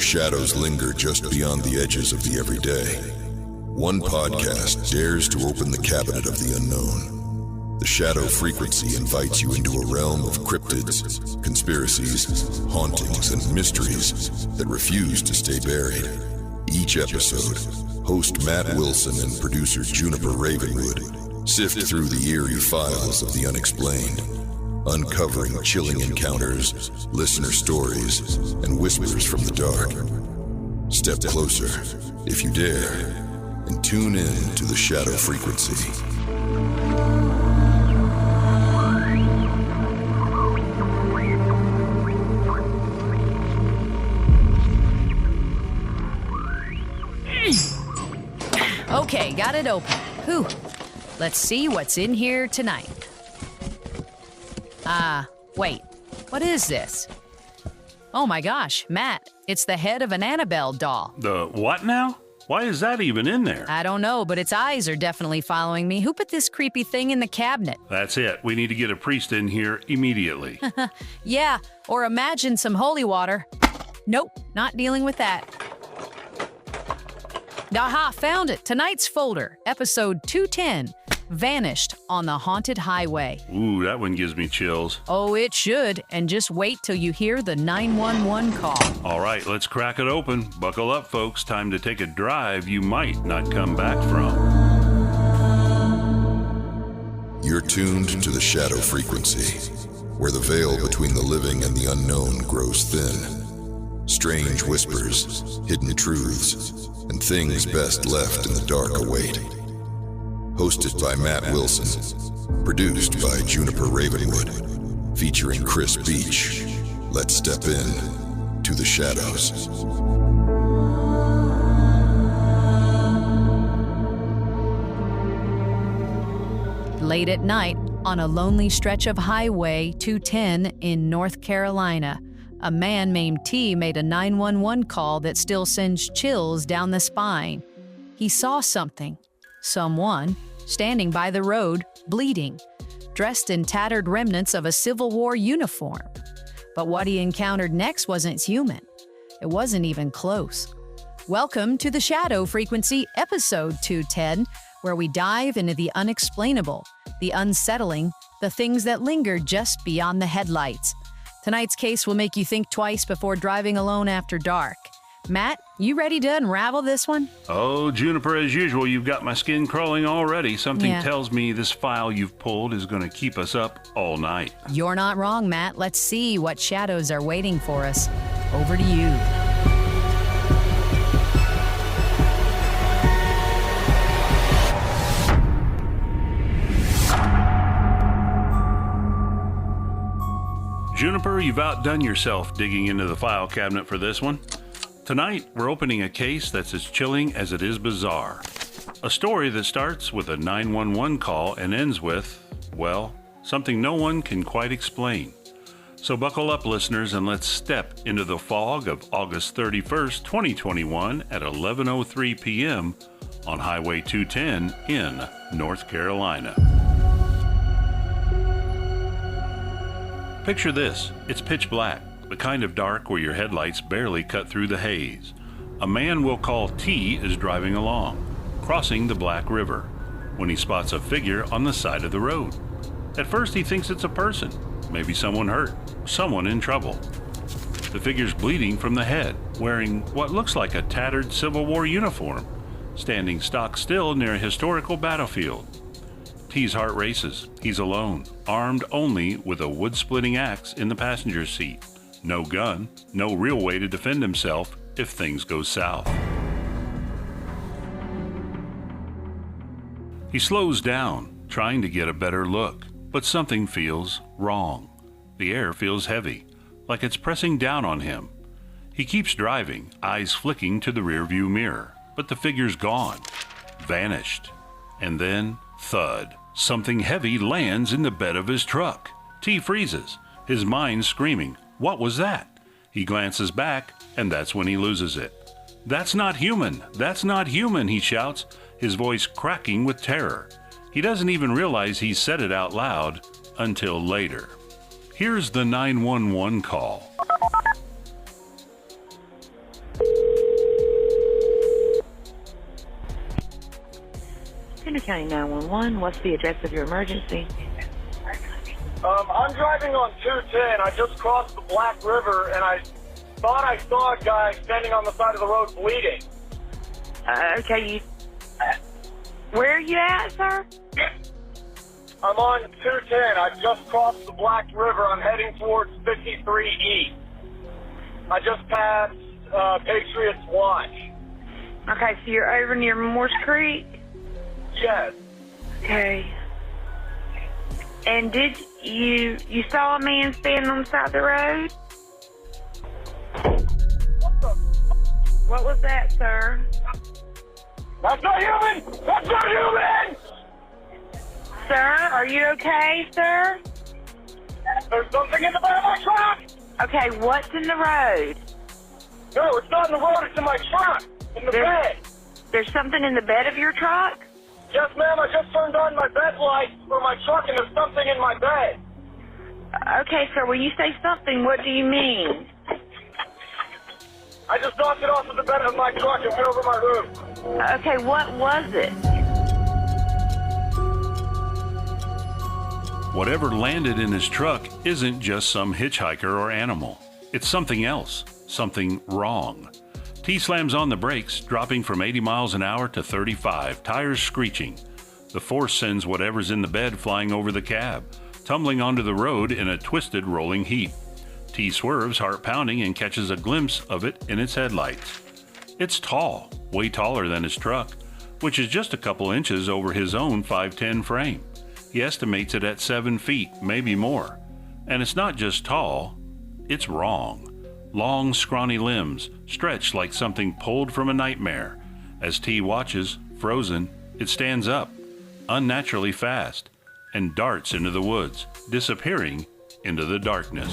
where shadows linger just beyond the edges of the everyday. One podcast dares to open the cabinet of the unknown. The Shadow Frequency invites you into a realm of cryptids, conspiracies, hauntings, and mysteries that refuse to stay buried. Each episode, host Matt Wilson and producer Juniper Ravenwood sift through the eerie files of the unexplained, uncovering chilling encounters, listener stories, and whispers from the dark. Step closer, if you dare, and tune in to the Shadow Frequency. Okay, got it open. Whew. Let's see what's in here tonight. Wait. What is this? Oh my gosh, Matt, it's the head of an Annabelle doll. The what now? Why is that even in there? I don't know, but its eyes are definitely following me. Who put this creepy thing in the cabinet? That's it. We need to get a priest in here immediately. Yeah, or imagine some holy water. Nope, not dealing with that. Aha, found it. Tonight's folder, episode 210, Vanished on the Haunted Highway. Ooh, that one gives me chills. Oh, it should. And just wait till you hear the 911 call. All right, let's crack it open. Buckle up, folks. Time to take a drive you might not come back from. You're tuned to the Shadow Frequency, where the veil between the living and the unknown grows thin. Strange whispers, hidden truths, and things best left in the dark await. Hosted by Matt Wilson, produced by Juniper Ravenwood, featuring Chris Beach. Let's step in to the shadows. Late at night, on a lonely stretch of Highway 210 in North Carolina, a man named T made a 911 call that still sends chills down the spine. He saw something, someone, standing by the road, bleeding, dressed in tattered remnants of a Civil War uniform. But what he encountered next wasn't human. It wasn't even close. Welcome to the Shadow Frequency, episode 210, where we dive into the unexplainable, the unsettling, the things that linger just beyond the headlights. Tonight's case will make you think twice before driving alone after dark. Matt, you ready to unravel this one? Oh, Juniper, as usual, you've got my skin crawling already. Something tells me this file you've pulled is going to keep us up all night. You're not wrong, Matt. Let's see what shadows are waiting for us. Over to you. Juniper, you've outdone yourself digging into the file cabinet for this one. Tonight, we're opening a case that's as chilling as it is bizarre. A story that starts with a 911 call and ends with, well, something no one can quite explain. So buckle up, listeners, and let's step into the fog of August 31st, 2021 at 11:03 p.m. on Highway 210 in North Carolina. Picture this. It's pitch black, the kind of dark where your headlights barely cut through the haze. A man we'll call T is driving along, crossing the Black River, when he spots a figure on the side of the road. At first he thinks it's a person, maybe someone hurt, someone in trouble. The figure's bleeding from the head, wearing what looks like a tattered Civil War uniform, standing stock still near a historical battlefield. T's heart races. He's alone, armed only with a wood-splitting axe in the passenger seat. No gun, no real way to defend himself if things go south. He slows down, trying to get a better look, but something feels wrong. The air feels heavy, like it's pressing down on him. He keeps driving, eyes flicking to the rearview mirror, but the figure's gone, vanished. And then, thud. Something heavy lands in the bed of his truck. T freezes, his mind screaming, "What was that?" He glances back, and that's when he loses it. "That's not human! That's not human!" he shouts, his voice cracking with terror. He doesn't even realize he said it out loud until later. Here's the 911 call. Center County 911. What's the address of your emergency? I'm driving on 210. I just crossed the Black River, and I thought I saw a guy standing on the side of the road bleeding. Okay, where are you at, sir? I'm on 210. I just crossed the Black River. I'm heading towards 53 East. I just passed Patriots Watch. Okay, so you're over near Morse Creek? Yes. Okay. And did you saw a man standing on the side of the road? What was that, sir? That's not human! That's not human! Sir, are you okay, sir? There's something in the bed of my truck! Okay, what's in the road? No, it's not in the road, it's in my truck. In the bed. There's something in the bed of your truck? Yes, ma'am, I just turned on my bed lights for my truck and there's something in my bed. Okay, sir, when you say something, what do you mean? I just knocked it off of the bed of my truck and went over my roof. Okay, what was it? Whatever landed in his truck isn't just some hitchhiker or animal. It's something else, something wrong. T slams on the brakes, dropping from 80 miles an hour to 35, tires screeching. The force sends whatever's in the bed flying over the cab, tumbling onto the road in a twisted rolling heap. T swerves, heart pounding, and catches a glimpse of it in its headlights. It's tall, way taller than his truck, which is just a couple inches over his own 5'10" frame. He estimates it at 7 feet, maybe more. And it's not just tall, it's wrong. Long, scrawny limbs, stretched like something pulled from a nightmare. As T watches, frozen, it stands up, unnaturally fast, and darts into the woods, disappearing into the darkness.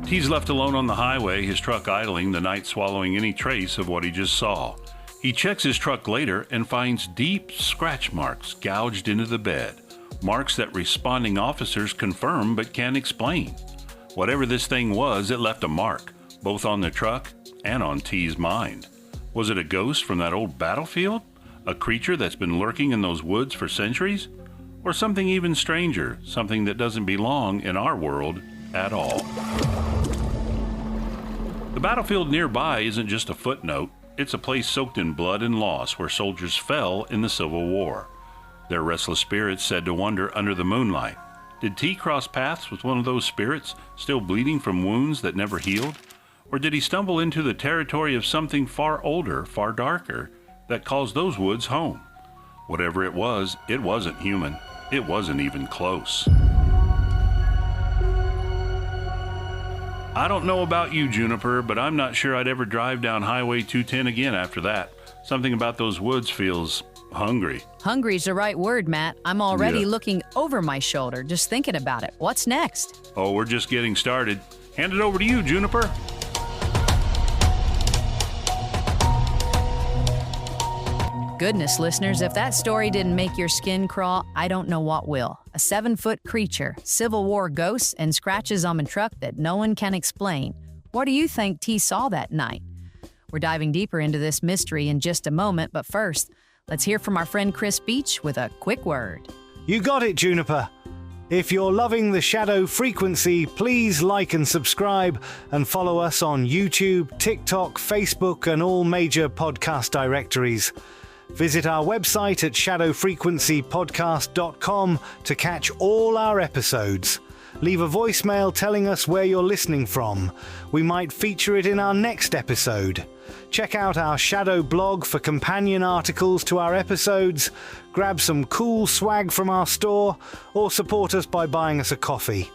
T's left alone on the highway, his truck idling, the night swallowing any trace of what he just saw. He checks his truck later and finds deep scratch marks gouged into the bed, marks that responding officers confirm but can't explain. Whatever this thing was, it left a mark, both on the truck and on T's mind. Was it a ghost from that old battlefield? A creature that's been lurking in those woods for centuries? Or something even stranger, something that doesn't belong in our world at all? The battlefield nearby isn't just a footnote, it's a place soaked in blood and loss where soldiers fell in the Civil War. Their restless spirits said to wander under the moonlight. Did T cross paths with one of those spirits, still bleeding from wounds that never healed? Or did he stumble into the territory of something far older, far darker, that calls those woods home? Whatever it wasn't human. It wasn't even close. I don't know about you, Juniper, but I'm not sure I'd ever drive down Highway 210 again after that. Something about those woods feels hungry. Hungry's the right word, Matt. I'm already looking over my shoulder, just thinking about it. What's next? Oh, we're just getting started. Hand it over to you, Juniper. Goodness, listeners, if that story didn't make your skin crawl, I don't know what will. A 7-foot creature, Civil War ghosts, and scratches on a truck that no one can explain. What do you think T saw that night? We're diving deeper into this mystery in just a moment, but first, let's hear from our friend Chris Beach with a quick word. You got it, Juniper. If you're loving the Shadow Frequency, please like and subscribe and follow us on YouTube, TikTok, Facebook, and all major podcast directories. Visit our website at shadowfrequencypodcast.com to catch all our episodes. Leave a voicemail telling us where you're listening from. We might feature it in our next episode. Check out our Shadow blog for companion articles to our episodes, grab some cool swag from our store, or support us by buying us a coffee.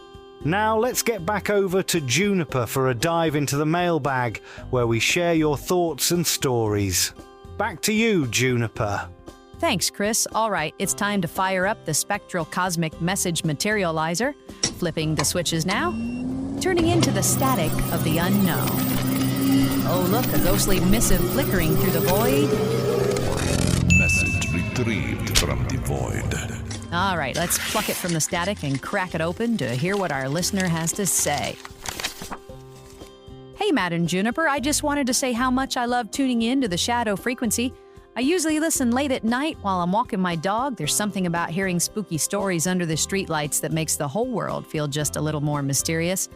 Now let's get back over to Juniper for a dive into the mailbag, where we share your thoughts and stories. Back to you, Juniper. Thanks, Chris. All right, it's time to fire up the spectral cosmic message materializer. Flipping the switches now, turning into the static of the unknown. Oh, look, a ghostly missive flickering through the void. Message retrieved from the void. All right, let's pluck it from the static and crack it open to hear what our listener has to say. Hey, Matt and Juniper, I just wanted to say how much I love tuning in to the Shadow Frequency. I usually listen late at night while I'm walking my dog. There's something about hearing spooky stories under the streetlights that makes the whole world feel just a little more mysterious.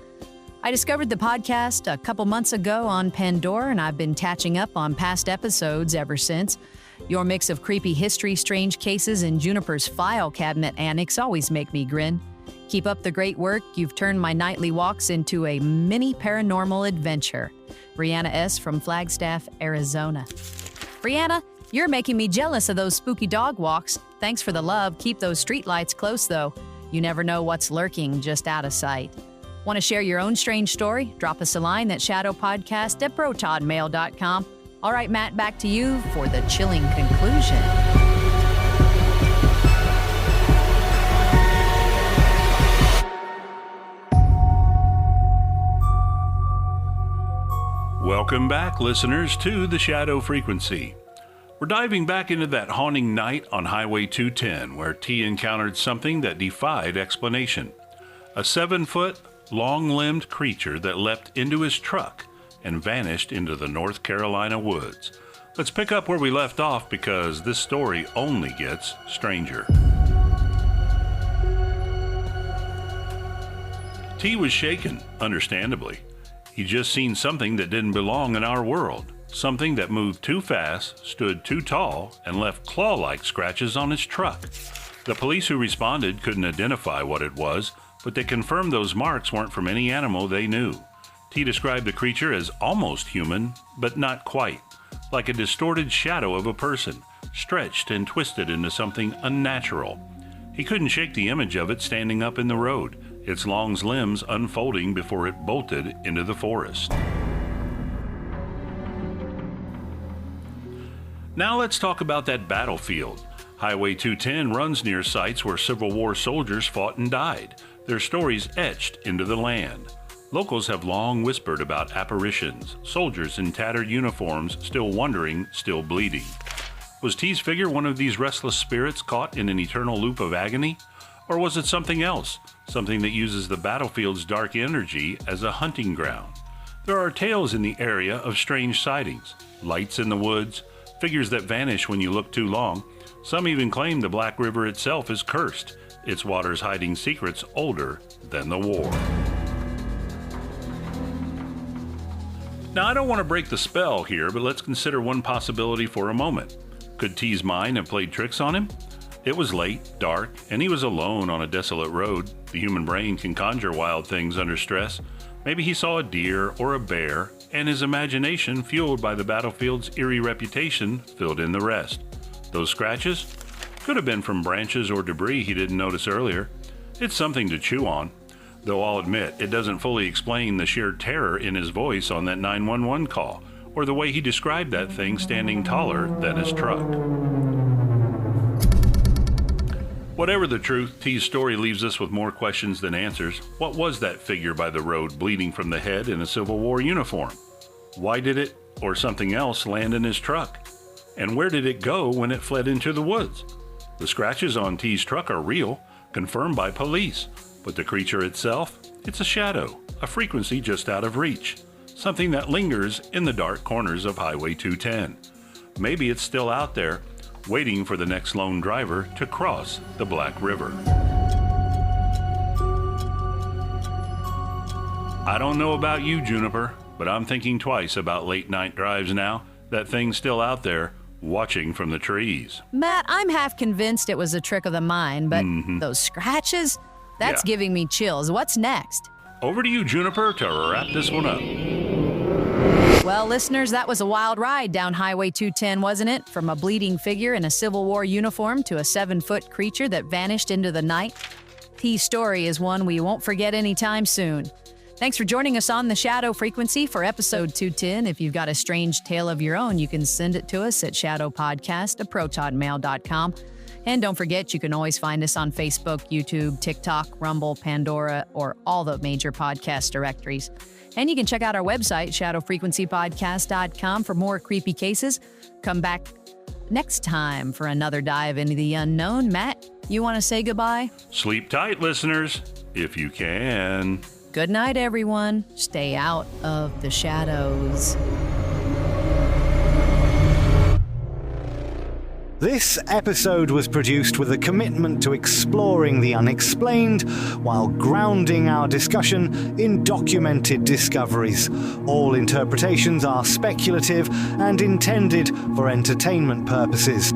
I discovered the podcast a couple months ago on Pandora, and I've been catching up on past episodes ever since. Your mix of creepy history, strange cases, and Juniper's file cabinet annex always make me grin. Keep up the great work. You've turned my nightly walks into a mini paranormal adventure. Brianna S. from Flagstaff, Arizona. Brianna, you're making me jealous of those spooky dog walks. Thanks for the love. Keep those streetlights close, though. You never know what's lurking just out of sight. Want to share your own strange story? Drop us a line at shadowpodcast@protodmail.com. All right, Matt, back to you for the chilling conclusion. Welcome back, listeners, to The Shadow Frequency. We're diving back into that haunting night on Highway 210, where T encountered something that defied explanation. A 7-foot, long-limbed creature that leapt into his truck and vanished into the North Carolina woods. Let's pick up where we left off, because this story only gets stranger. T was shaken, understandably. He'd just seen something that didn't belong in our world. Something that moved too fast, stood too tall, and left claw-like scratches on his truck. The police who responded couldn't identify what it was, but they confirmed those marks weren't from any animal they knew. T described the creature as almost human, but not quite, like a distorted shadow of a person, stretched and twisted into something unnatural. He couldn't shake the image of it standing up in the road, its long limbs unfolding before it bolted into the forest. Now let's talk about that battlefield. Highway 210 runs near sites where Civil War soldiers fought and died, their stories etched into the land. Locals have long whispered about apparitions, soldiers in tattered uniforms, still wondering, still bleeding. Was T's figure one of these restless spirits caught in an eternal loop of agony? Or was it something else, something that uses the battlefield's dark energy as a hunting ground? There are tales in the area of strange sightings, lights in the woods, figures that vanish when you look too long. Some even claim the Black River itself is cursed, its waters hiding secrets older than the war. Now, I don't want to break the spell here, but let's consider one possibility for a moment. Could T's mind have played tricks on him? It was late, dark, and he was alone on a desolate road. The human brain can conjure wild things under stress. Maybe he saw a deer or a bear, and his imagination, fueled by the battlefield's eerie reputation, filled in the rest. Those scratches could have been from branches or debris he didn't notice earlier. It's something to chew on, though I'll admit it doesn't fully explain the sheer terror in his voice on that 911 call, or the way he described that thing standing taller than his truck. Whatever the truth, T's story leaves us with more questions than answers. What was that figure by the road bleeding from the head in a Civil War uniform? Why did it, or something else, land in his truck? And where did it go when it fled into the woods? The scratches on T's truck are real, confirmed by police, but the creature itself, it's a shadow, a frequency just out of reach, something that lingers in the dark corners of Highway 210. Maybe it's still out there, waiting for the next lone driver to cross the Black River. I don't know about you, Juniper, but I'm thinking twice about late night drives now. That thing's still out there, watching from the trees. Matt, I'm half convinced it was a trick of the mind, but those scratches? That's giving me chills. What's next? Over to you, Juniper, to wrap this one up. Well, listeners, that was a wild ride down Highway 210, wasn't it? From a bleeding figure in a Civil War uniform to a 7-foot creature that vanished into the night. T's story is one we won't forget anytime soon. Thanks for joining us on The Shadow Frequency for episode 210. If you've got a strange tale of your own, you can send it to us at shadowpodcast@protodmail.com. And don't forget, you can always find us on Facebook, YouTube, TikTok, Rumble, Pandora, or all the major podcast directories. And you can check out our website, shadowfrequencypodcast.com, for more creepy cases. Come back next time for another dive into the unknown. Matt, you want to say goodbye? Sleep tight, listeners, if you can. Good night, everyone. Stay out of the shadows. This episode was produced with a commitment to exploring the unexplained while grounding our discussion in documented discoveries. All interpretations are speculative and intended for entertainment purposes.